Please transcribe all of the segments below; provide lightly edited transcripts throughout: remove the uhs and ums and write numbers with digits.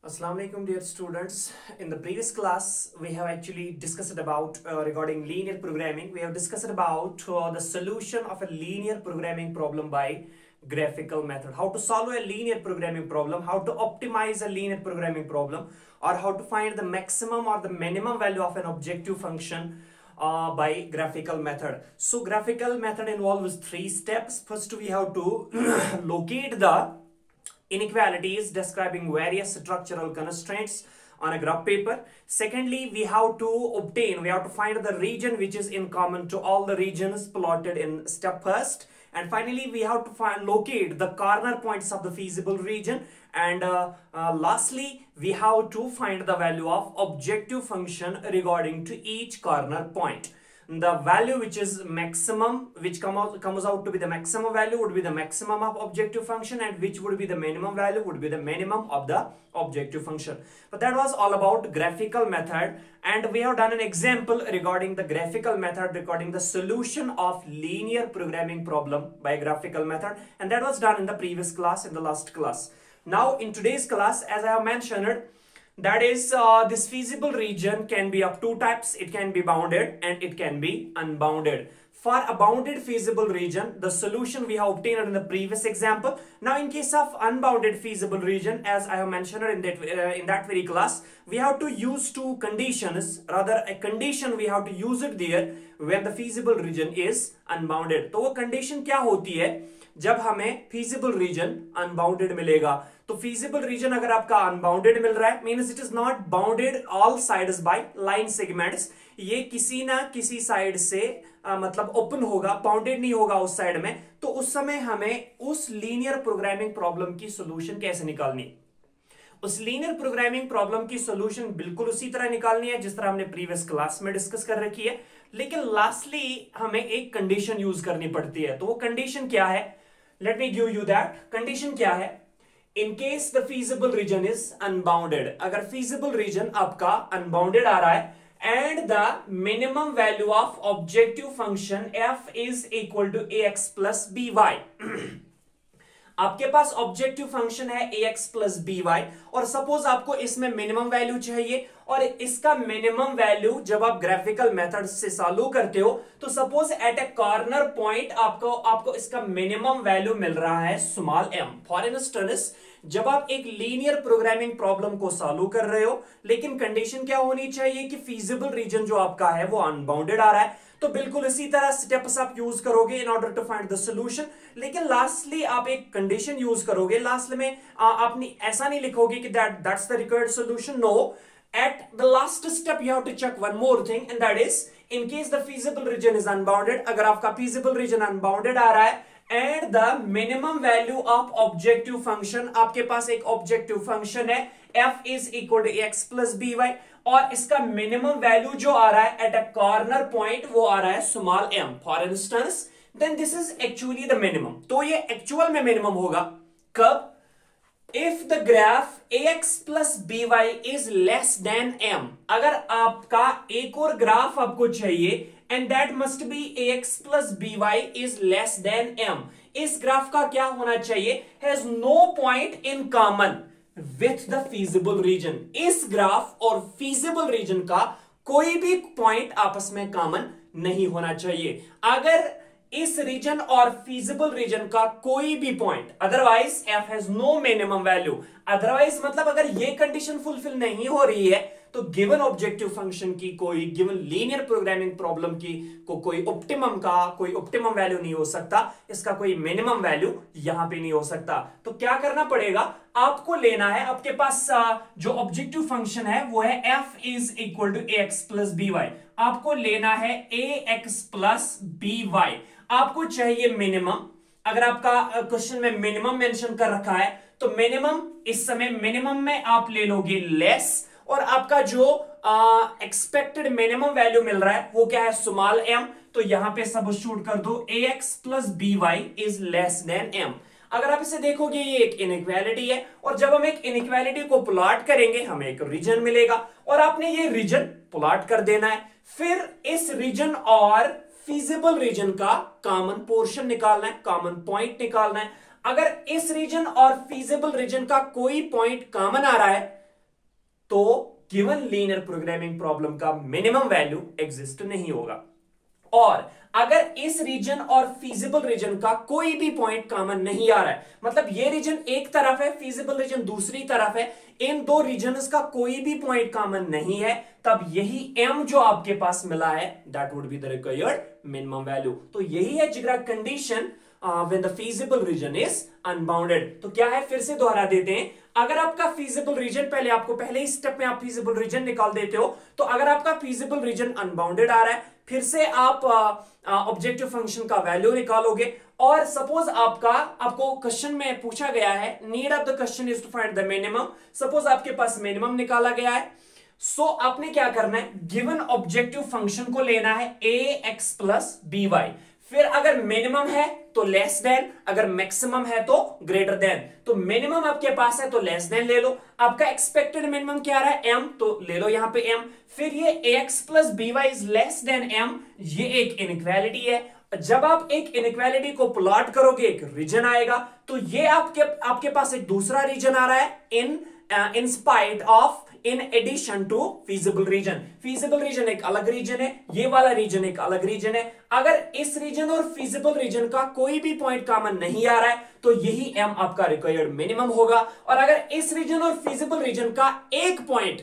Assalamu alaikum, dear students. In the previous class, we have actually discussed about regarding linear programming. We have discussed about the solution of a linear programming problem by graphical method. How to solve a linear programming problem, how to optimize a linear programming problem, or how to find the maximum or the minimum value of an objective function by graphical method. So graphical method involves three steps. First, we have to locate the inequalities describing various structural constraints on a graph paper. Secondly, we have to find the region which is in common to all the regions plotted in step first. And finally, we have to locate the corner points of the feasible region. And lastly, we have to find the value of objective function regarding to each corner point. The value which is maximum, which comes out to be the maximum value, would be the maximum of objective function, and which would be the minimum value would be the minimum of the objective function. But that was all about graphical method, and we have done an example regarding the graphical method, regarding the solution of linear programming problem by graphical method, and that was done in the previous class, in the last class. Now in today's class, as I have mentioned, that is, this feasible region can be of two types. It can be bounded and it can be unbounded. For a bounded feasible region, the solution we have obtained in the previous example. Now in case of unbounded feasible region, as I have mentioned in that very class, we have to use two conditions. Rather, a condition we have to use it there when the feasible region is unbounded. तो वो condition क्या होती है जब हमें feasible region unbounded मिलेगा? तो feasible region अगर आपका unbounded मिल रहा है, means it is not bounded all sides by line segments. ये किसी ना किसी साइड से मतलब ओपन होगा, बाउंडेड नहीं होगा उस साइड में. तो उस समय हमें उस लीनियर प्रोग्रामिंग प्रॉब्लम की सोल्यूशन कैसे निकालनी? उस लीनियर प्रोग्रामिंग प्रॉब्लम की सोल्यूशन बिल्कुल उसी तरह निकालनी है जिस तरह हमने प्रीवियस क्लास में डिस्कस कर रखी है, लेकिन लास्टली हमें एक कंडीशन यूज करनी पड़ती है. तो वो कंडीशन क्या है? Let me give you that. Condition क्या है? In case the feasible region is unbounded, अगर feasible region आपका unbounded आ रहा है and the minimum value of objective function f is equal to ax plus by. आपके पास objective function है ax plus by और suppose आपको इसमें मिनिमम वैल्यू चाहिए और इसका मिनिमम वैल्यू जब आप ग्राफिकल मेथड से सॉल्व करते हो तो सपोज एट ए कॉर्नर पॉइंट आपको इसका मिनिमम वैल्यू मिल रहा है स्मॉल m. फॉर इंस्टेंस, जब आप एक लीनियर प्रोग्रामिंग प्रॉब्लम को सॉल्व कर रहे हो, लेकिन कंडीशन क्या होनी चाहिए कि फीजिबल रीजन जो आपका है वो अनबाउंडेड आ रहा है, तो बिल्कुल इसी तरह स्टेप्स आप यूज करोगे in order to find the solution. लेकिन लास्टली आप एक कंडीशन यूज करोगे. लास्ट में आपने ऐसा नहीं लिखोगे कि that's the required solution. No, at the last step you have to check one more thing, and that is in case the feasible region is unbounded. अगर आपका feasible region unbounded आ रहा है and the minimum value of objective function, आपके पास एक objective function है f is equal to ax plus by और इसका minimum value जो आ रहा है at a corner point वो आ रहा है small m for instance, then this is actually the minimum. तो ये actual में minimum होगा कब? If the graph ax plus by is less than m. अगर आपका एक और ग्राफ आपको चाहिए and that must be ax plus by is less than m. इस ग्राफ का क्या होना चाहिए? Has no point in common with the feasible region. इस ग्राफ और feasible region का कोई भी पॉइंट आपस में कॉमन नहीं होना चाहिए. अगर इस रीजन और फीजिबल रीजन का कोई भी point, otherwise f has no minimum value. Otherwise मतलब अगर ये कंडीशन फुलफिल नहीं हो रही है तो गिवन ऑब्जेक्टिव फंक्शन की कोई गिवन लीनियर प्रोग्रामिंग प्रॉब्लम की कोई ऑप्टिमम वैल्यू नहीं हो सकता, इसका कोई मिनिमम वैल्यू यहां पे नहीं हो सकता. तो क्या करना पड़ेगा? आपको लेना है, आपके पास जो ऑब्जेक्टिव फंक्शन है वो है f is equal to ax plus by. आपको लेना है ax प्लस by. आपको चाहिए मिनिमम. अगर आपका क्वेश्चन में मिनिमम मेंशन कर रखा है तो मिनिमम, इस समय मिनिमम में आप ले लोगे लेस, और आपका जो एक्सपेक्टेड मिनिमम वैल्यू मिल रहा है वो क्या है? Small m. तो यहां पे सब्स्टिट्यूट कर दो ax plus by is less than m. अगर आप इसे देखोगे ये एक इनइक्वालिटी है, और जब हम एक इनइक्वालिटी को प्लॉट करेंगे हमें एक रीजन मिलेगा और आपने ये रीजन प्लॉट कर देना है. फिर इस रीजन और फीजिबल रीजन का कॉमन पोर्शन निकालना है, कॉमन पॉइंट निकालना है. अगर इस रीजन और फीजिबल रीजन का कोई पॉइंट कॉमन आ रहा है तो गिवन लीनियर प्रोग्रामिंग प्रॉब्लम का मिनिमम वैल्यू एग्जिस्ट नहीं होगा। और अगर इस रीजन और फीजिबल रीजन का कोई भी पॉइंट कॉमन नहीं आ रहा है, मतलब ये रीजन एक तरफ है, फीजिबल रीजन दूसरी तरफ है, इन दो रीजन्स का कोई भी पॉइंट कॉमन नहीं है, तब यही m जो आपके पास मिला है that would be the required minimum value. तो यही है जिगरा condition when the feasible region is unbounded. तो क्या है, फिर से दोहरा देते हैं। अगर आपका फीजिबल रीजन, पहले ही स्टेप में आप फीजिबल रीजन निकाल देते हो, तो अगर आपका फीजिबल रीजन अनबाउंडेड आ रहा है, फिर से आप ऑब्जेक्टिव फंक्शन का वैल्यू निकालोगे। और सपोज आपको क्वेश्चन में पूछा गया है, need of the question is to find the minimum. Suppose आपके पास मिनिमम निकाला गया है, सो आपने क्या करना है, गिवन ऑब्जेक्टिव फंक्शन को लेना है ax प्लस by। फिर अगर मिनिमम है तो लेस देन, अगर मैक्सिमम है तो ग्रेटर देन। तो मिनिमम आपके पास है तो लेस देन ले लो। आपका एक्सपेक्टेड मिनिमम क्या रहा है, m, तो ले लो यहां पे m। फिर ये ax plus by is less than m, ये एक इनइक्वालिटी है। जब आप एक इनइक्वालिटी को प्लॉट करोगे, एक रीजन आएगा, तो ये आपके पास एक दूसरा रीजन आ रहा है in spite of, in addition to feasible region. Feasible region एक अलग रीजन है, ये वाला रीजन एक अलग रीजन है। अगर इस रीजन और फीजिबल रीजन का कोई भी पॉइंट कॉमन नहीं आ रहा है, तो यही m आपका रिक्वायर्ड मिनिमम होगा। और अगर इस रीजन और फीजिबल रीजन का एक पॉइंट,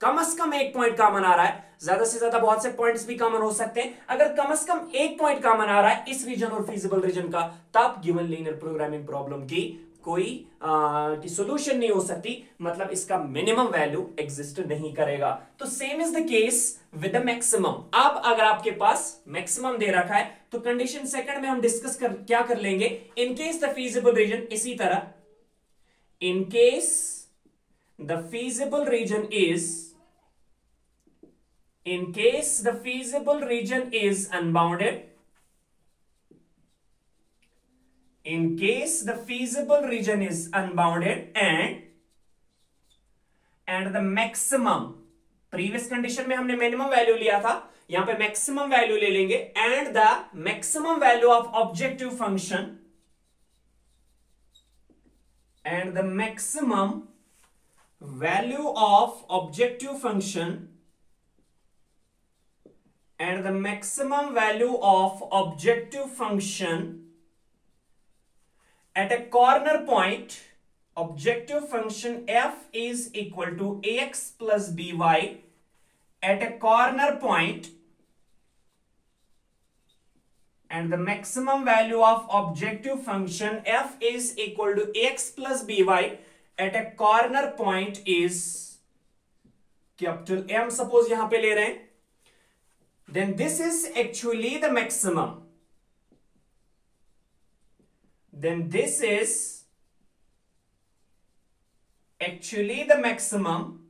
कम से कम एक पॉइंट कॉमन आ रहा है, ज्यादा से ज्यादा बहुत से पॉइंट्स भी कॉमन हो सकते हैं, अगर कम से कम एक पॉइंट कॉमन आ रहा है इस रीजन और फीजिबल रीजन का, तब गिवन लीनियर प्रोग्रामिंग प्रॉब्लम की कोई सॉल्यूशन नहीं हो सकती, मतलब इसका मिनिमम वैल्यू एग्जिस्ट नहीं करेगा। तो same is the case with the maximum. अब अगर आपके पास मैक्सिमम दे रखा है, तो कंडीशन सेकंड में हम डिस्कस क्या कर लेंगे, in case the feasible reason, इसी तरह in case the feasible region is, in case the feasible region is unbounded, in case the feasible region is unbounded and the maximum, previous condition में हमने minimum value लिया था, यहां पे maximum value ले लेंगे, and the maximum value of objective function, and the maximum value of objective function, and the maximum value of objective function at a corner point, objective function f is equal to ax plus by at a corner point, and the maximum value of objective function f is equal to ax plus by at a corner point is capital M, suppose यहां पे ले रहे हैं, then this is actually the maximum, then this is actually the maximum,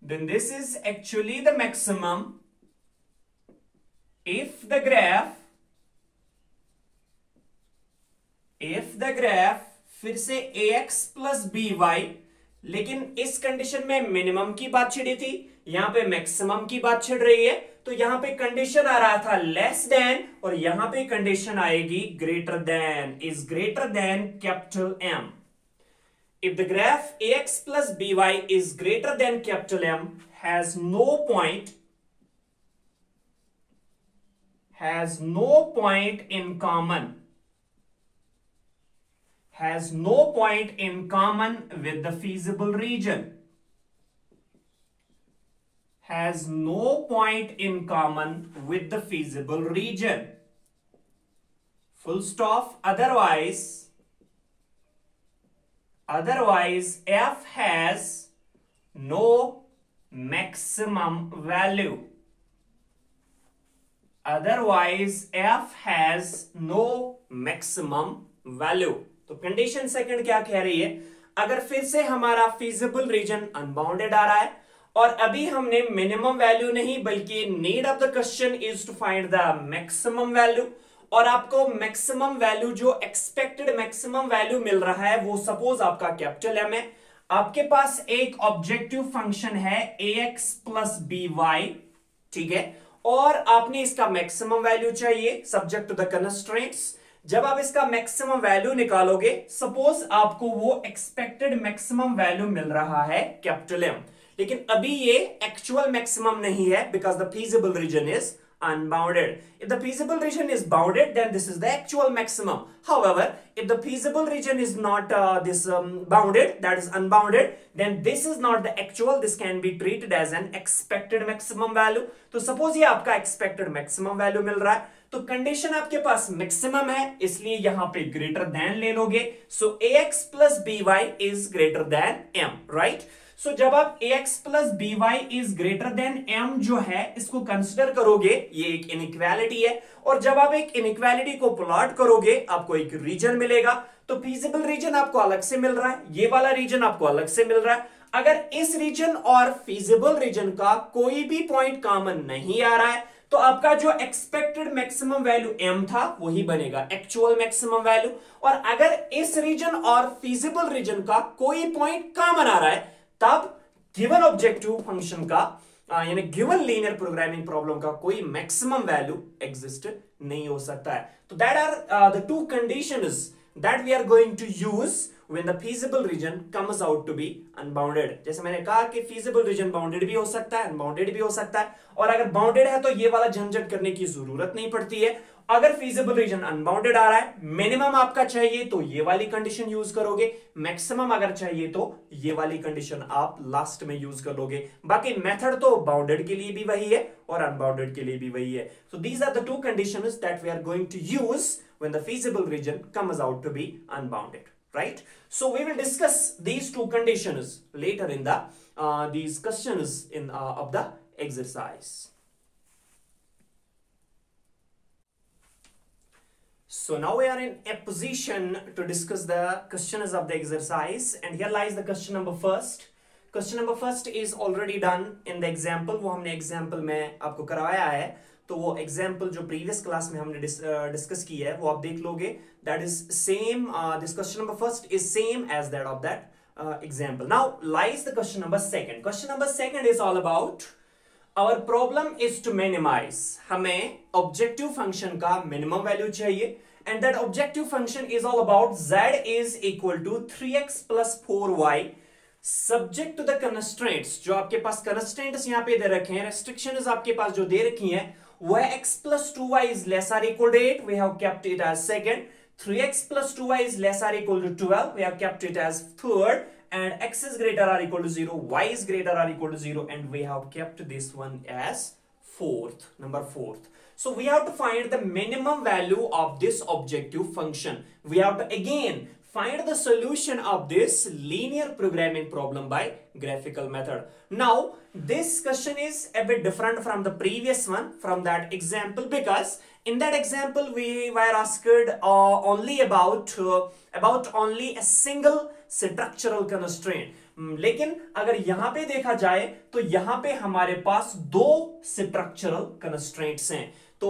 then this is actually the maximum if the graph फिर से ax plus by, लेकिन इस condition में मिनिमम की बात छिड़ी थी, यहां पे मैक्सिमम की बात छिड़ रही है। तो यहां पे कंडीशन आ रहा था लेस देन, और यहां पे कंडीशन आएगी greater than, is greater than capital M। If the graph ax plus by is greater than capital M, has no point in common, has no point in common with the feasible region, has no point in common with the feasible region, full stop। otherwise f has no maximum value, otherwise f has no maximum value। तो condition second क्या कह रही है, अगर फिर से हमारा feasible reason unbounded आ रहा है, और अभी हमने मिनिमम वैल्यू नहीं बल्कि need of the question is to find the maximum value, और आपको मैक्सिमम वैल्यू, जो एक्सपेक्टेड मैक्सिमम वैल्यू मिल रहा है, वो सपोज आपका कैपिटल M है, आपके पास एक ऑब्जेक्टिव फंक्शन है ax प्लस by, ठीक है, और आपने इसका मैक्सिमम वैल्यू चाहिए सब्जेक्ट टू द कंस्ट्रेंट्स। जब आप इसका मैक्सिमम वैल्यू निकालोगे, सपोज आपको वो एक्सपेक्टेड मैक्सिमम वैल्यू मिल रहा है कैपिटल एम, लेकिन अभी ये एक्चुअल मैक्सिमम नहीं है because the feasible region is unbounded. If the feasible region is bounded, then this is the actual maximum. However, if the feasible region is not bounded, that is unbounded, then this is not the actual. This can be treated as an expected maximum value. तो suppose ये आपका expected maximum value मिल रहा है, तो condition आपके पास maximum है, इसलिए यहां पे ग्रेटर देन ले लोगे. सो ax plus by is greater than m, right? सो जब आप ax plus by is greater than m जो है इसको कंसिडर करोगे, ये एक इनइक्वालिटी है, और जब आप एक इनइक्वालिटी को प्लॉट करोगे आपको एक रीजन मिलेगा. तो फीजिबल रीजन आपको अलग से मिल रहा है, ये वाला रीजन आपको अलग से मिल रहा है. अगर इस रीजन और फीजिबल रीजन का कोई भी पॉइंट कॉमन नहीं आ रहा है, तो आपका जो एक्सपेक्टेड मैक्सिमम वैल्यू m था वही बनेगा एक्चुअल मैक्सिमम वैल्यू. और अगर इस रीजन और फीजिबल रीजन का कोई पॉइंट कॉमन आ रहा है, तब गिवन ऑब्जेक्टिव फंक्शन का यानी गिवन लीनियर प्रोग्रामिंग प्रॉब्लम का कोई मैक्सिमम वैल्यू एग्जिस्ट नहीं हो सकता है. तो that are the two conditions that we are going to use when the feasible region comes out to be unbounded. जैसे मैंने कहा कि feasible region bounded भी हो सकता है, unbounded भी हो सकता है, और अगर bounded है तो ये वाला झंझट करने की जरूरत नहीं पड़ती है. अगर feasible region unbounded आ रहा है, मिनिमम आपका चाहिए तो ये वाली कंडीशन यूज करोगे, मैक्सिमम अगर चाहिए तो ये वाली कंडीशन आप लास्ट में यूज कर लोगे. बाकी मेथड तो बाउंडेड के लिए भी वही है और अनबाउंडेड के लिए भी वही है. So these are the two conditions that we are going to use when the feasible region comes out to be unbounded. Right? So we will discuss these two conditions later in the these questions in of the exercise. So now we are in a position to discuss the questions of the exercise, and here lies the question number first. Question number first is already done in the example. वो हमने example में आपको करवाया है, तो वो example जो previous class में हमने डिस्कस की है वो आप देख लोगे. That is same, this question number first is same as that of that example. Now lies the question number second. Question number second is all about our problem is to minimize. हमें objective function का minimum value चाहिए, and that objective function is all about z is equal to 3x plus 4y subject to the constraints. जो आपके पास constraints यहाँ पे दे रखे हैं, restrictions आपके पास जो दे रखी हैं, where x plus 2y is less or equal to 8, we have kept it as second. 3x plus 2y is less or equal to 12, we have kept it as third. And x is greater or equal to 0, y is greater or equal to 0, and we have kept this one as fourth, number fourth. So we have to find the minimum value of this objective function. We have to again find the solution of this linear programming problem by graphical method. Now this question is a bit different from the previous one, from that example, because in that example we were asked only about only a single structural constraint. लेकिन अगर यहां पे देखा जाए तो यहां पे हमारे पास दो स्ट्रक्चरल कंस्ट्रेंट्स हैं. तो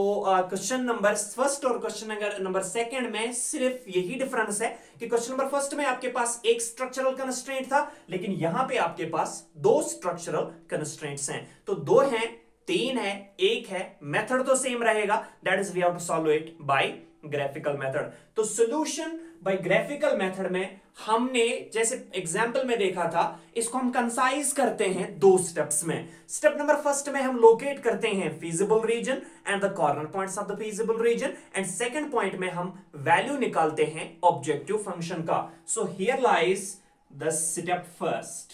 क्वेश्चन नंबर फर्स्ट और क्वेश्चन नंबर सेकंड में सिर्फ यही डिफरेंस है कि क्वेश्चन नंबर फर्स्ट में आपके पास एक स्ट्रक्चरल कंस्ट्रेंट था, लेकिन यहां पे आपके पास दो स्ट्रक्चरल कंस्ट्रेंट्स हैं. तो दो हैं, तीन है, एक है, मेथड तो सेम रहेगा, that is we have to solve it by graphical method. तो सॉल्यूशन बाय ग्राफिकल मेथड में हमने जैसे एग्जाम्पल में देखा था, इसको हम कंसाइज करते हैं दो स्टेप्स में. स्टेप नंबर फर्स्ट में हम लोकेट करते हैं feasible region and the corner points of the feasible region, and second point में हम वैल्यू निकालते हैं ऑब्जेक्टिव फंक्शन का. So here lies the step first.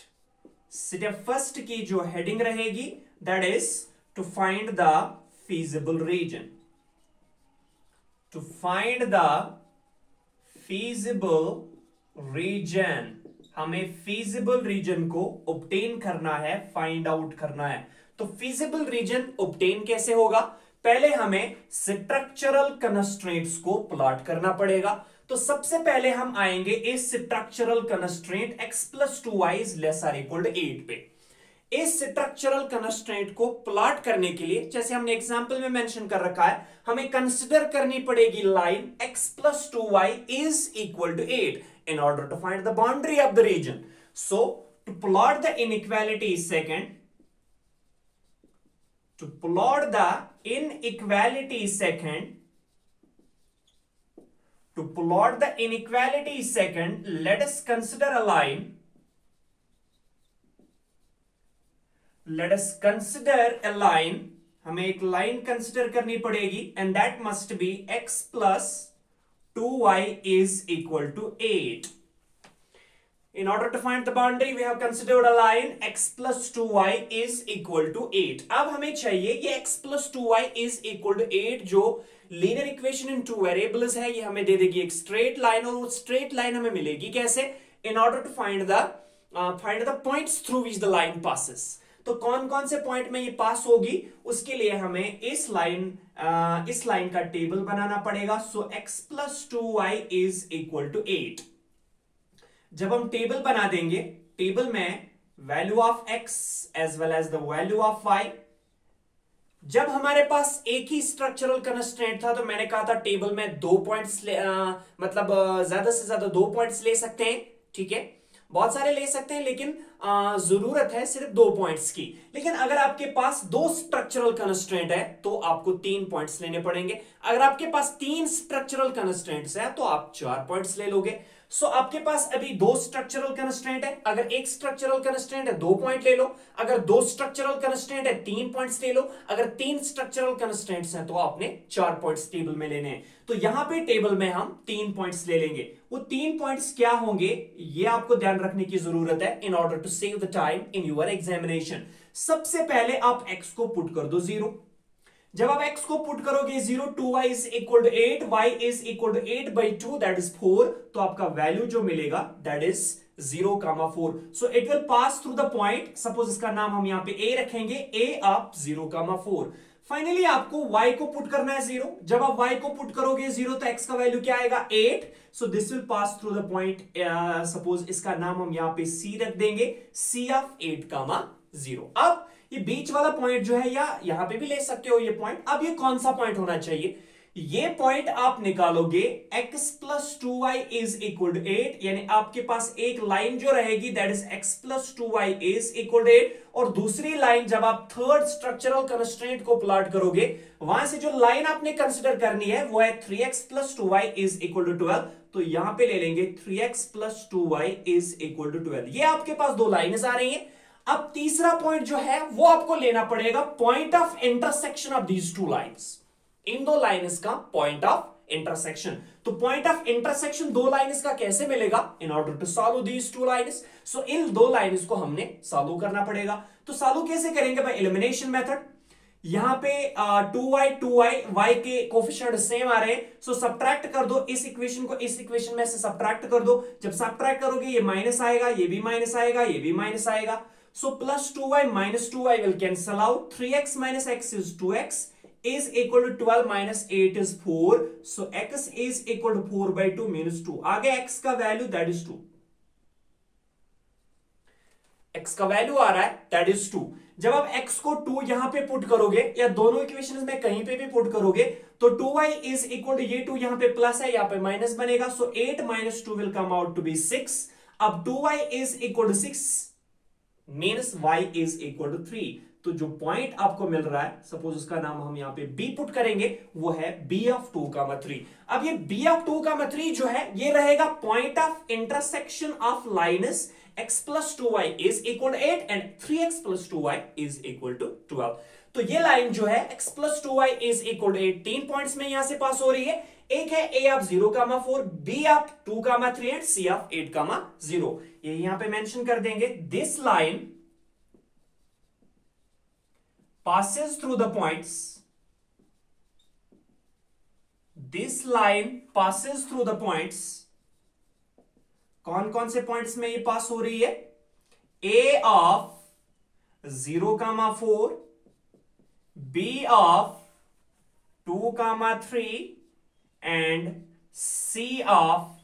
Step first की जो हेडिंग रहेगी that is to find the feasible region. To find the feasible region, हमें feasible region को ऑब्टेन करना है, फाइंड आउट करना है. तो फीजिबल रीजन ऑब्टेन कैसे होगा? पहले हमें स्ट्रक्चरल कंस्ट्रेंट्स को प्लॉट करना पड़ेगा. तो सबसे पहले हम आएंगे इस structural constraint x plus 2y is less और इक्वल टू 8 पे. इस स्ट्रक्चरल कंस्ट्रेंट को प्लॉट करने के लिए, जैसे हमने एग्जांपल में मेंशन कर रखा है, हमें कंसीडर करनी पड़ेगी line x plus 2y is equal to 8 in order to find the boundary of the region. So to plot the inequality second, to plot the inequality second, To plot the inequality second, let us consider a line. Let us consider a line. हमें एक line consider करनी पड़ेगी and that must be x plus 2y is equal to 8. In order to find the boundary, we have considered a line x plus 2y is equal to 8. अब हमें चाहिए ये x plus 2y is equal to 8 जो linear equation in two variables है, ये हमें दे देगी एक स्ट्रेट लाइन, और वो स्ट्रेट लाइन हमें मिलेगी कैसे? In order to find the points through which the line passes. तो कौन कौन से पॉइंट में ये पास होगी, उसके लिए हमें इस लाइन का टेबल बनाना पड़ेगा. So x plus 2y is equal to 8. जब हम टेबल बना देंगे, टेबल में value of x as well as the value of y. जब हमारे पास एक ही स्ट्रक्चरल कंस्ट्रेंट था तो मैंने कहा था टेबल में 2 पॉइंट्स मतलब ज्यादा से ज्यादा 2 पॉइंट्स ले सकते हैं. ठीक है, बहुत सारे ले सकते हैं, लेकिन जरूरत है सिर्फ 2 पॉइंट्स की. लेकिन अगर आपके पास 2 स्ट्रक्चरल कंस्ट्रेंट है तो आपको 3 पॉइंट्स लेने पड़ेंगे. अगर आपके पास 3 स्ट्रक्चरल कंस्ट्रेंट्स है तो आप 4 पॉइंट्स ले लोगे. सो आपके पास अभी 2 स्ट्रक्चरल कंस्ट्रेंट है. अगर एक स्ट्रक्चरल कंस्ट्रेंट है 2 पॉइंट ले लो. अगर 2 स्ट्रक्चरल कंस्ट्रेंट है 3 पॉइंट्स ले लो. अगर 3 स्ट्रक्चरल कंस्ट्रेंट्स हैं तो आपने 4 पॉइंट्स टेबल में लेने हैं. तो यहां पे टेबल में हम 3 पॉइंट्स ले लेंगे. वो 3 पॉइंट्स क्या होंगे ये आपको ध्यान रखने की जरूरत है in order to save the time in your examination. सबसे पहले आप x को पुट कर दो 0. जब आप x को पुट करोगे 0, 2y is equal to 8, y is equal to 8 by 2 that is 4. तो आपका वैल्यू जो मिलेगा that is 0,4. So it will pass through the point. Suppose इसका नाम हम यहां पे a रखेंगे, a ऑफ 0,4. फाइनली आपको y को पुट करना है 0. जब आप y को पुट करोगे 0 तो x का वैल्यू क्या आएगा 8. So this will pass through the point. Suppose इसका नाम हम यहां पे c रख देंगे, c ऑफ 8,0. अब ये बीच वाला पॉइंट जो है, या यहां पे भी ले सकते हो ये पॉइंट. अब ये कौन सा पॉइंट होना चाहिए? ये पॉइंट आप निकालोगे x plus 2y is equal to 8. यानी आपके पास एक लाइन जो रहेगी that is x plus 2y is equal to 8. और दूसरी लाइन जब आप थर्ड स्ट्रक्चरल कंस्ट्रेंट को प्लॉट करोगे, वहां से जो लाइन आपने कंसिडर करनी है वो है 3x plus 2y is equal to 12. तो यहां पे ले लेंगे 3x plus 2y is equal to 12. ये आपके पास 2 लाइनें आ रही हैं. अब तीसरा पॉइंट जो है वो आपको लेना पड़ेगा point of intersection of these 2 lines. इन 2 लाइन्स का पॉइंट ऑफ इंटरसेक्शन. तो पॉइंट ऑफ इंटरसेक्शन 2 लाइन्स का कैसे मिलेगा? In order to solve these 2 lines. So इन 2 लाइन्स को हमने सॉल्व करना पड़ेगा. तो सॉल्व कैसे करेंगे? By elimination method. यहां पे 2y y के कोफिशिएंट सेम आ रहे हैं. सो सब्ट्रैक्ट कर दो इस इक्वेशन को इस इक्वेशन में से सब्ट्रैक्ट कर दो. जब सब्ट्रैक्ट करोगे ये माइनस आएगा, ये भी माइनस आएगा, ये भी माइनस आएगा. So plus 2y minus 2y will cancel out. 3x minus x is 2x is equal to 12 minus 8 is 4. So x is equal to 4 by 2 minus 2. आगे x का वैल्यू that is 2. x का value आ रहा है that is 2. जब आप x को 2 यहां पे पुट करोगे या दोनों इक्वेशंस में कहीं पे भी पुट करोगे तो 2y is equal to ये 2 यहां पे प्लस है, यहां पे माइनस बनेगा. So 8 minus 2 will come out to be 6. अब 2y is equal to 6 means y is equal to 3. तो जो पॉइंट आपको मिल रहा है, सपोज उसका नाम हम यहां पे b पुट करेंगे, वो है b ऑफ 2,3. अब ये b ऑफ 2,3 जो है ये रहेगा point of intersection of lines x plus 2y is equal to 8 and 3x plus 2y is equal to 12. तो ये लाइन जो है x plus 2y is equal to 8 3 points में यहां से पास हो रही है. एक है a of 0,4, b of 2,3 and c of 8,0. ये यहां पे मेंशन कर देंगे. This line passes through the points. This line passes through the points. कौन कौन से पॉइंट्स में ये पास हो रही है? a of 0,4, b of 2,3 and c of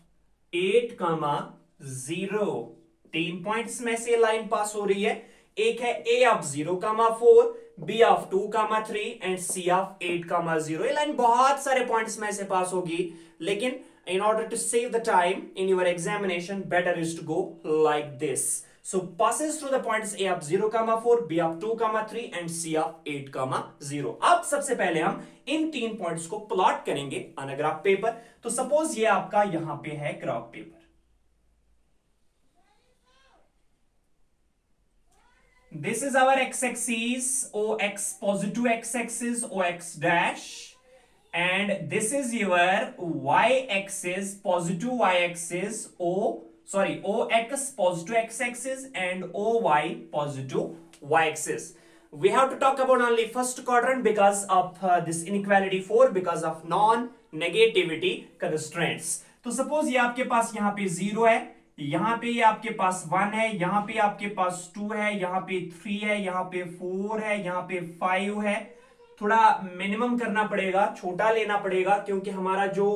8,0. 3 points में से लाइन पास हो रही है. एक है a of 0,4, b of 2,3 and c of 8,0. ये लाइन बहुत सारे पॉइंट्स में से पास होगी, लेकिन in order to save the time in your examination better is to go like this. So passes through the points A of 0, 4, B of 2, 3 and C of 8, 0. अब सबसे पहले हम इन 3 पॉइंट्स को प्लॉट करेंगे ऑन अ ग्राफ पेपर. तो suppose ये आपका यहां पे है graph paper. This is our x-axis, OX, positive x-axis, OX dash. And this is your y-axis, positive y-axis, OX positive x-axis and OY positive y-axis. We have to talk about only first quadrant because of this inequality 4 because of non-negativity constraints. तो suppose ये आपके पास यहाँ पे 0 है, यहाँ पे ये आपके पास 1 है, यहाँ पे आपके पास 2 है, यहाँ पे 3 है, यहाँ पे 4 है, यहाँ पे 5 है. थोड़ा मिनिमम करना पड़ेगा, छोटा लेना पड़ेगा क्योंकि हमारा जो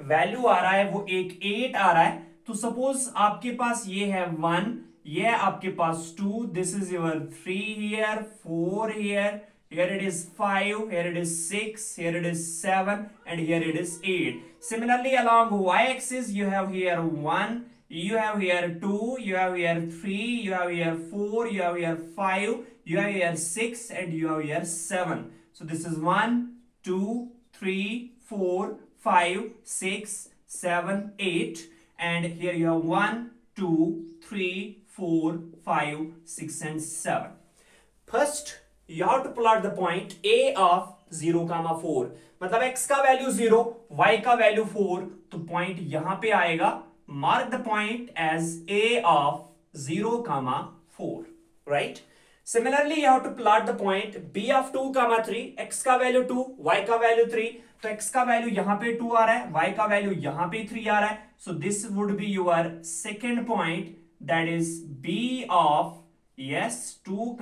वैल्यू आ रहा है वो एक 8 आ रहा है. तो सपोज आपके पास ये है 1, ये है आपके पास 2, this is your 3 here, 4 here, here it is 5, here it is 6, here it is 7 and here it is 8. Similarly along y-axis you have here 1, you have here 2, you have here 3, you have here 4, you have here 5, you have here 6 and you have here 7. So this is 1, 2, 3, 4, 5, 6, 7, 8 and here you have 1, 2, 3, 4, 5, 6 and 7. First you have to plot the point A of 0, 4. मतलब x का value 0, y का value 4, तो point यहां पे आएगा. Mark the point as A of 0, 4, right? Similarly, you have to plot the point B of 2, 3, x का value 2, y का value 3, तो x का वैल्यू यहां पे 2 आ रहा है, y का वैल्यू यहां पे 3 आ रहा है. So this would be your second point, that is B of 2,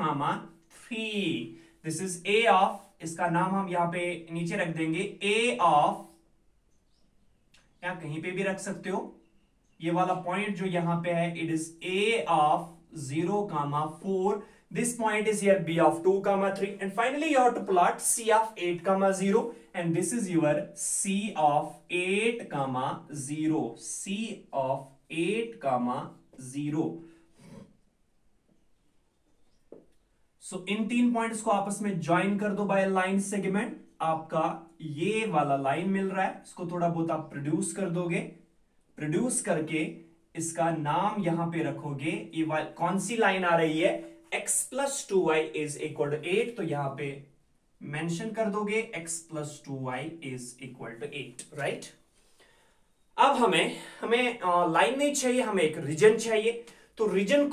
3. This is A of, इसका नाम हम यहां पे नीचे रख देंगे A of, या कहीं पे भी रख सकते हो. ये वाला पॉइंट जो यहां पे है, it is A of 0, 4. This point is here B of 2, 3 and finally you have to plot C of 8, 0 and this is your C of 8, 0. C of 8, 0. So in 3 points को आपस में ज्वाइन कर दो by line segment. आपका ये वाला line मिल रहा है, इसको थोड़ा बहुत आप प्रोड्यूस कर दोगे. प्रोड्यूस करके इसका नाम यहां पे रखोगे. ये कौन सी लाइन आ रही है? x plus 2y is equal to 8. तो यहां पे मेंशन कर दोगे x plus 2y is equal to 8, right? अब हमें लाइन नहीं चाहिए, हमें एक रीजन चाहिए. तो रीजन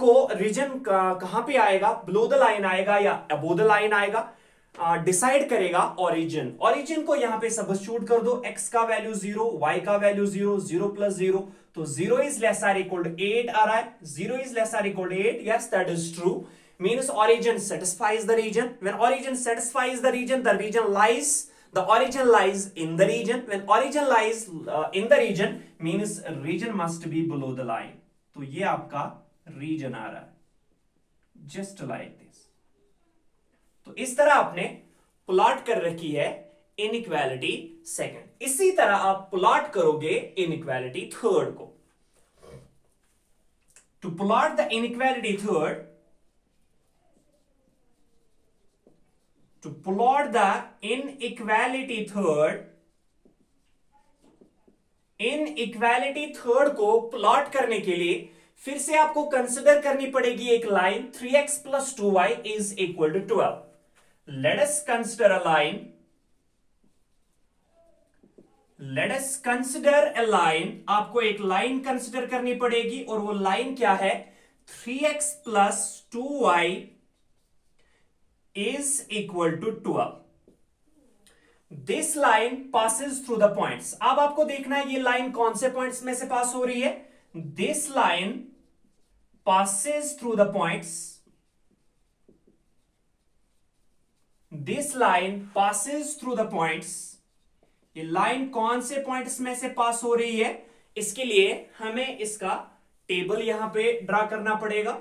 कहां पे आएगा? बिलो द लाइन आएगा या अबो द लाइन आएगा? डिसाइड करेगा ओरिजिन को यहां पे सब्स्टिट्यूट कर दो. x का वैल्यू 0, y का वैल्यू 0, 0 plus 0, तो 0 is less or equal to 8 आ रहा है. 0 is less or equal to 8, yes, that is true. Means origin satisfies the region. When origin satisfies the origin lies in the region. When origin lies in the region, means region must be below the line. तो ये आपका region आ रहा है, just like this. तो इस तरह आपने plot कर रखी है इनइक्वालिटी सेकंड. इसी तरह आप प्लॉट करोगे इनइक्वालिटी थर्ड को. To plot the inequality third, inequality third को प्लॉट करने के लिए फिर से आपको कंसिडर करनी पड़ेगी एक line. 3x plus 2y is equal to 12. Let us consider a line. आपको एक लाइन कंसिडर करनी पड़ेगी और वो लाइन क्या है? 3x plus 2y is equal to 12. This line passes through the points. अब आपको देखना है ये लाइन कौन से पॉइंट्स में से पास हो रही है. This line passes through the points. This line passes through the points. ये लाइन कौन से पॉइंट्स में से पास हो रही है? इसके लिए हमें इसका टेबल यहां पे ड्रा करना पड़ेगा.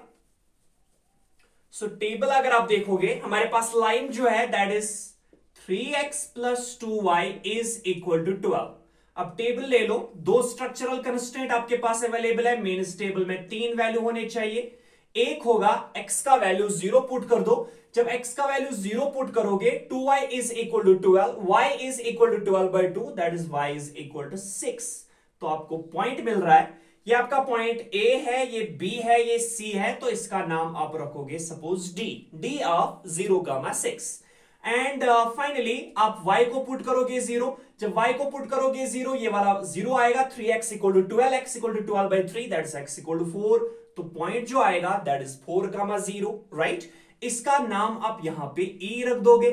सो टेबल अगर आप देखोगे, हमारे पास लाइन जो है that is 3x plus 2y is equal to 12. अब टेबल ले लो. 2 स्ट्रक्चरल कंस्ट्रेंट आपके पास अवेलेबल है. मीन्स टेबल में 3 वैल्यू होने चाहिए. एक होगा x का वैल्यू 0 पुट कर दो। जब x का वैल्यू 0 पुट करोगे 2y is equal to 12, y is equal to 12/2, that is y is equal to 6। तो आपको पॉइंट मिल रहा है, ये आपका पॉइंट A है, ये B है, ये C है, तो इसका नाम आप रखोगे suppose D of 0,6। And finally आप y को पुट करोगे 0। जब y को पुट करोगे 0, ये वाला 0 आएगा, 3x equal to 12, x equal to 12/3, that is x equal to 4। तो पॉइंट जो आएगा दैट इज 4,0, राइट। इसका नाम आप यहां पे E रख दोगे।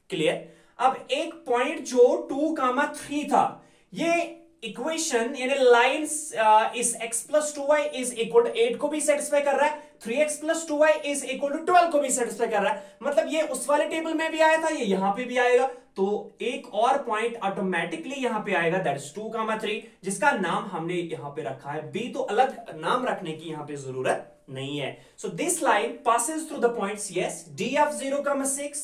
क्लियर। अब एक पॉइंट जो 2,3 था, ये इक्वेशन यानी लाइन इस x plus 2y is equal to 8 को भी सेटिस्फाई कर रहा है, 3x plus 2y is equal to 12 को भी सेटिस्फाई कर रहा है। मतलब ये उस वाले टेबल में भी आया था, ये यहां पे भी आएगा, तो एक और पॉइंट ऑटोमेटिकली यहां पे आएगा, दैट इज 2,3, जिसका नाम हमने यहां पे रखा है B। तो अलग नाम रखने की यहां पे जरूरत नहीं है। So this line passes through the points, yes, D of 0,6,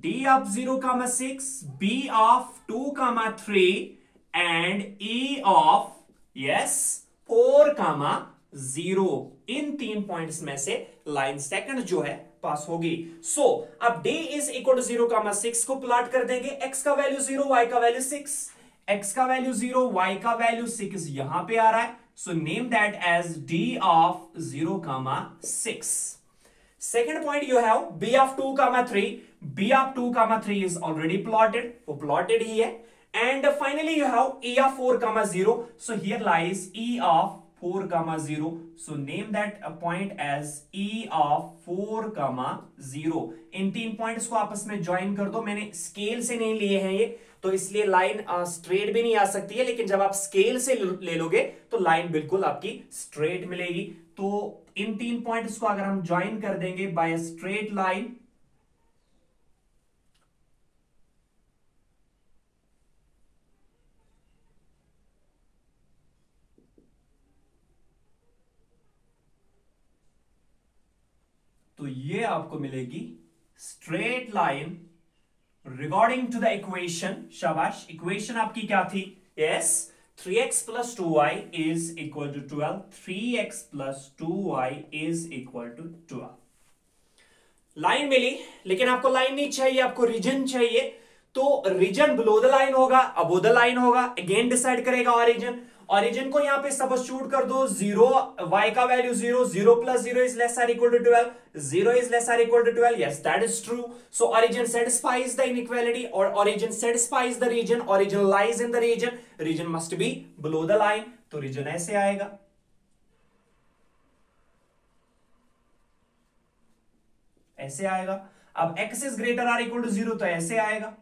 D of 0,6, B of 2,3 and E of yes 4,0। In 3 points में से लाइन सेकंड जो है पास होगी। सो अब D इज इक्वल टू 0,6 को प्लॉट कर देंगे। x का वैल्यू 0, y का वैल्यू 6, x का वैल्यू 0, y का वैल्यू 6 यहां पे आ रहा है। So name that as D of 0,6। Second point you have B of 2,3. B of 2,3 is already plotted. वो plotted ही है. And finally you have E of 4,0. So here lies E of 4,0. So name that a point as E of 4,0. In 3 points को आपस में join कर दो। मैंने scale से नहीं लिए हैं ये, तो इसलिए लाइन स्ट्रेट भी नहीं आ सकती है, लेकिन जब आप स्केल से ले लोगे तो लाइन बिल्कुल आपकी स्ट्रेट मिलेगी। तो इन 3 पॉइंट्स को अगर हम ज्वाइन कर देंगे बाय स्ट्रेट लाइन, तो ये आपको मिलेगी straight line regarding to the equation. शाबाश, इक्वेशन आपकी क्या थी? Yes, 3x plus 2y is equal to 12. 3x plus 2y is equal to 12. Line मिली, लेकिन आपको लाइन नहीं चाहिए, आपको रीजन चाहिए। तो रीजन बिलो द लाइन होगा, अबो द लाइन होगा, अगेन डिसाइड करेगा ऑरिजिन। ऑरिजिन को यहां पे सब्स्टिट्यूट कर दो, 0, y का value 0, 0 plus 0 is less or equal to 12, 0 is less or equal to 12, yes, that is true. So origin satisfies the inequality, or origin satisfies the region, origin lies in the region, region must be below the line, तो region ऐसे आएगा। ऐसे आएगा। अब x is greater or equal to 0 तो ऐसे आएगा,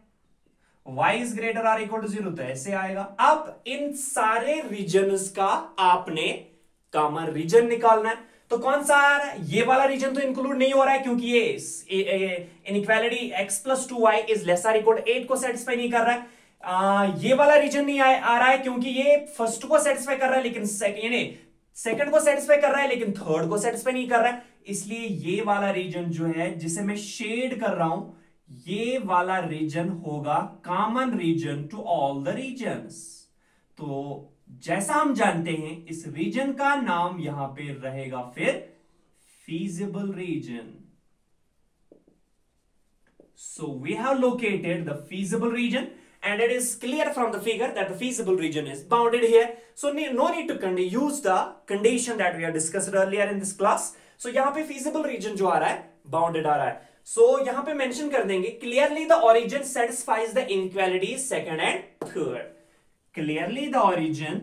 y is greater or equal to 0 तो ऐसे आएगा। अब इन सारे रीजन्स का आपने कॉमन रीजन निकालना है। तो कौन सा आ रहा है? ये वाला रीजन तो इंक्लूड नहीं हो रहा है, क्योंकि ये inequality x plus 2y is less और इक्वल 8 को सेटिस्फाई नहीं कर रहा है। ये वाला रीजन नहीं आ रहा है, क्योंकि ये फर्स्ट को सेटिस्फाई कर रहा है, लेकिन सेकंड को सेटिस्फाई कर रहा है, लेकिन थर्ड को सेटिस्फाई नहीं कर रहा है। इसलिए ये वाला रीजन जो है, जिसे मैं शेड कर रहा हूं, ये वाला रीजन होगा common region to all the regions. तो जैसा हम जानते हैं, इस रीजन का नाम यहां पे रहेगा फिर feasible region. So we have located the feasible region, and it is clear from the figure that the feasible region is bounded here. So no need to use the condition that we have discussed earlier in this class. So यहाँ पे feasible region जो आ रहा है, bounded आ रहा है। So यहाँ पे mention कर देंगे, clearly the origin satisfies the inequalities second and third. Clearly the origin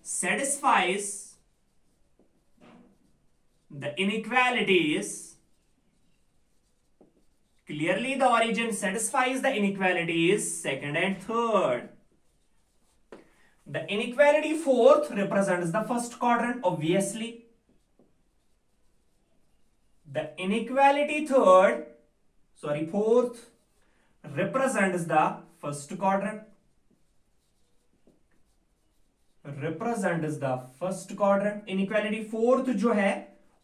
satisfies the inequalities. Clearly the origin satisfies the inequalities second and third. The inequality fourth represents the first quadrant, obviously. The inequality fourth represents the first quadrant. Inequality fourth जो है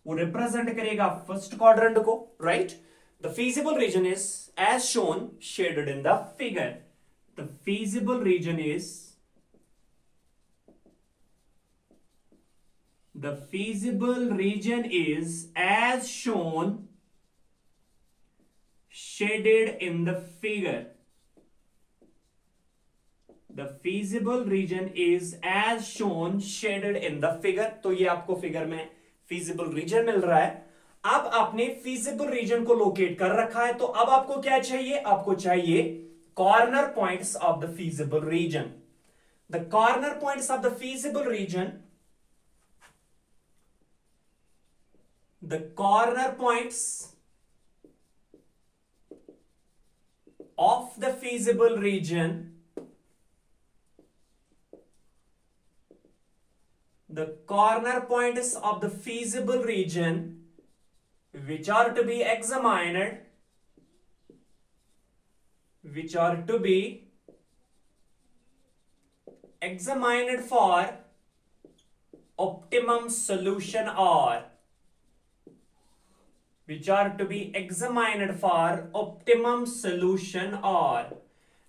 वो represent करेगा first quadrant को, right? The feasible region is as shown shaded in the figure. the feasible region is as shown shaded in the figure. The feasible region is as shown shaded in the figure. तो ये आपको figure में feasible region मिल रहा है. अब आपने feasible region को locate कर रखा है, तो अब आपको क्या चाहिए? आपको चाहिए corner points of the feasible region. The corner points of the feasible region, the corner points of the feasible region, the corner points of the feasible region which are to be examined, for optimum solution are, which are to be examined for optimum solution are.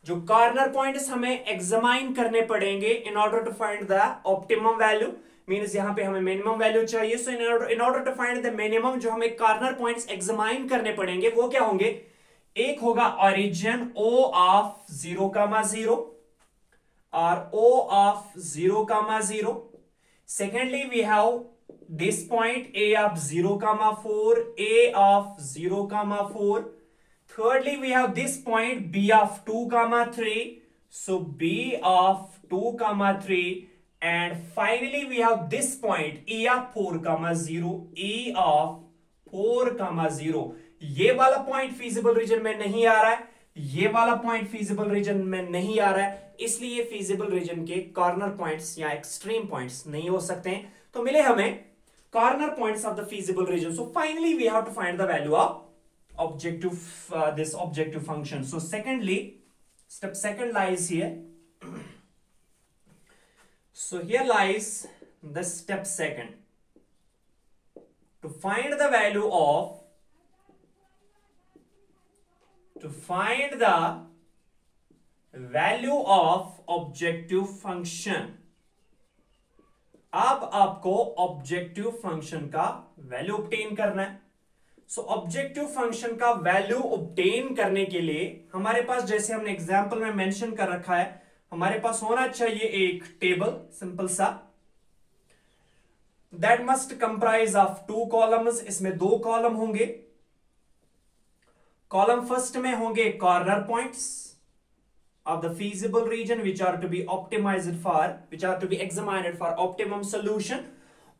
जो corner points हमें examine करने पड़ेंगे in order to find the optimum value, means यहां पे हमें minimum value चाहिए. So in order to find the minimum जो हमें कॉर्नर पॉइंट्स एग्जामाइन करने पड़ेंगे वो क्या होंगे? एक होगा ओरिजिन O ऑफ 0,0 और O of 0,0. Secondly we have this point A of 0,4, A of 0,4. Thirdly, we have this point B of 2,3. So B of 2,3. And finally, we have this point E of 4,0, E of 4,0. ये वाला point feasible region में नहीं आ रहा है, ये वाला point feasible region में नहीं आ रहा है, इसलिए feasible region के कॉर्नर पॉइंट्स या एक्सट्रीम पॉइंट्स नहीं हो सकते हैं. तो मिले हमें corner points of the feasible region. So finally we have to find the value of objective this objective function. So secondly, step second lies here. So here lies the step second. To find the value of objective function. अब आपको objective function का value obtain करना है. सो objective function का value obtain करने के लिए हमारे पास, जैसे हमने एग्जांपल में मेंशन कर रखा है, हमारे पास होना चाहिए एक टेबल सिंपल सा, that must comprise of 2 columns. इसमें 2 कॉलम होंगे. कॉलम फर्स्ट में होंगे corner points of the feasible region which are to be examined for optimum solution,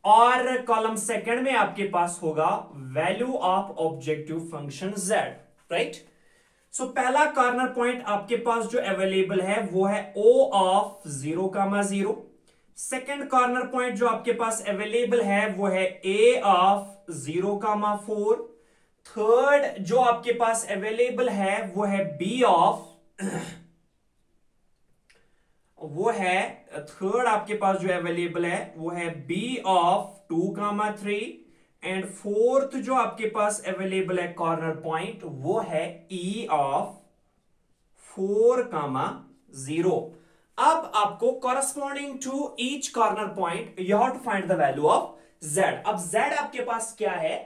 और कॉलम सेकंड में आपके पास होगा value of objective function z, right. So पहला कॉर्नर पॉइंट आपके पास जो अवेलेबल है वो है O of 0,0. Second corner point जो आपके पास अवेलेबल है वो है A ऑफ 0,4. थर्ड जो आपके पास अवेलेबल है वो है B ऑफ थर्ड आपके पास जो अवेलेबल है वो है B ऑफ 2,3. एंड फोर्थ जो आपके पास अवेलेबल है कॉर्नर पॉइंट वो है E ऑफ 4,0. अब आपको corresponding to each corner point you have to find the value of Z. अब Z आपके पास क्या है?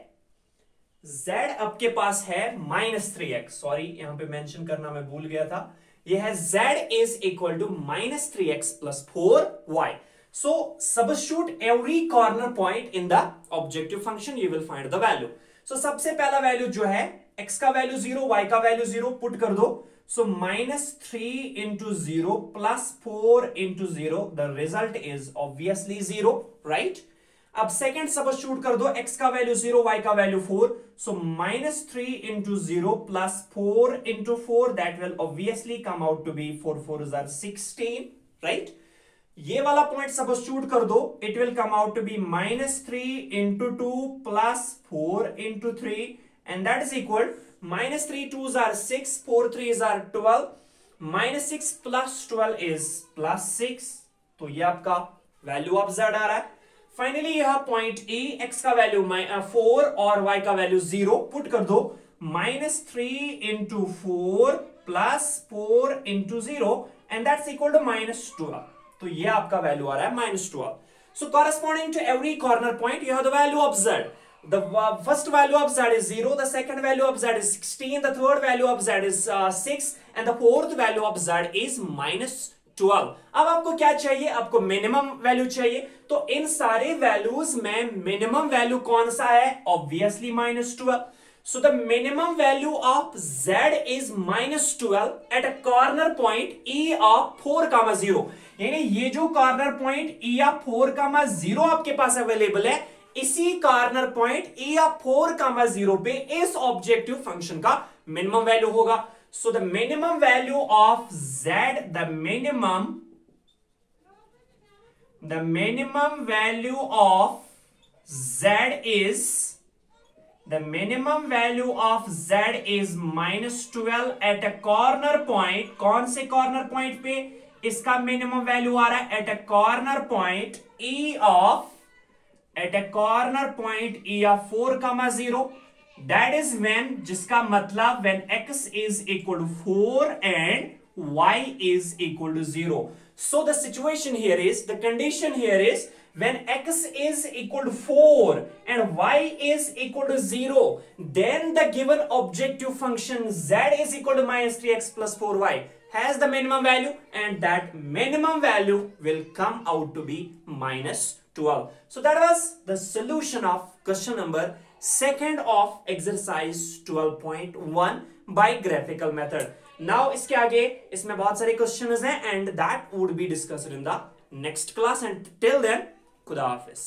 Z आपके पास है -3x. सॉरी, यहां पे मेंशन करना मैं भूल गया था. यह है Z is equal to -3x plus 4y. So substitute every corner point in the objective function, you will find the value. So सबसे पहला वैल्यू जो है x का वैल्यू 0, y का वैल्यू 0 पुट कर दो. So -3 into 0 plus 4 into 0, the result is obviously 0, right? अब second substitute कर दो, x का वैल्यू 0, y का value 4. So -3 into 0 plus 4 into 4, that will obviously come out to be 4 4s are 16, right? ये वाला point substitute कर दो, it will come out to be -3 into 2 plus 4 into 3, and that is equal -3 2s are 6, 4 3s are 12, -6 plus 12 is +6. तो ये आपका value of Z आ रहा है. Finally यह पॉइंट E, x का वैल्यू 4 और y का वैल्यू 0 पुट कर दो. -3 into 4 plus 4 into 0, and that's equal to -12. तो ये आपका वैल्यू आ रहा है -12. So corresponding to every corner point, you have the value of z. The first value of z is 0, the second value of z is 16, the third value of z is 6, and the fourth value of z is -12. अब आपको क्या चाहिए? आपको minimum value चाहिए. तो इन सारे values में minimum value कौन सा है? Obviously -12. So the minimum value of z is -12 at a corner point E of 4, 0. यानी ये जो कॉर्नर पॉइंट E of 4, 0 आपके पास अवेलेबल है, इसी कॉर्नर पॉइंट E of 4, 0 पे इस ऑब्जेक्टिव फंक्शन का मिनिमम वैल्यू होगा. So the minimum value of z, the minimum value of z is -12 at a corner point. कौन से कॉर्नर पॉइंट पे इसका मिनिमम वैल्यू आ रहा है? At a corner point E of 4, 0. That is when, जिसका मतलब when x is equal to 4 and y is equal to 0. So the situation here is, the condition here is, when x is equal to 4 and y is equal to 0, then the given objective function z is equal to -3x plus 4y has the minimum value, and that minimum value will come out to be -12. So that was the solution of question number 2 of exercise 12.1 by graphical method. Now इसके आगे इसमें बहुत सारे questions हैं, and that would be discussed in the next class, and till then खुदा हाफिज.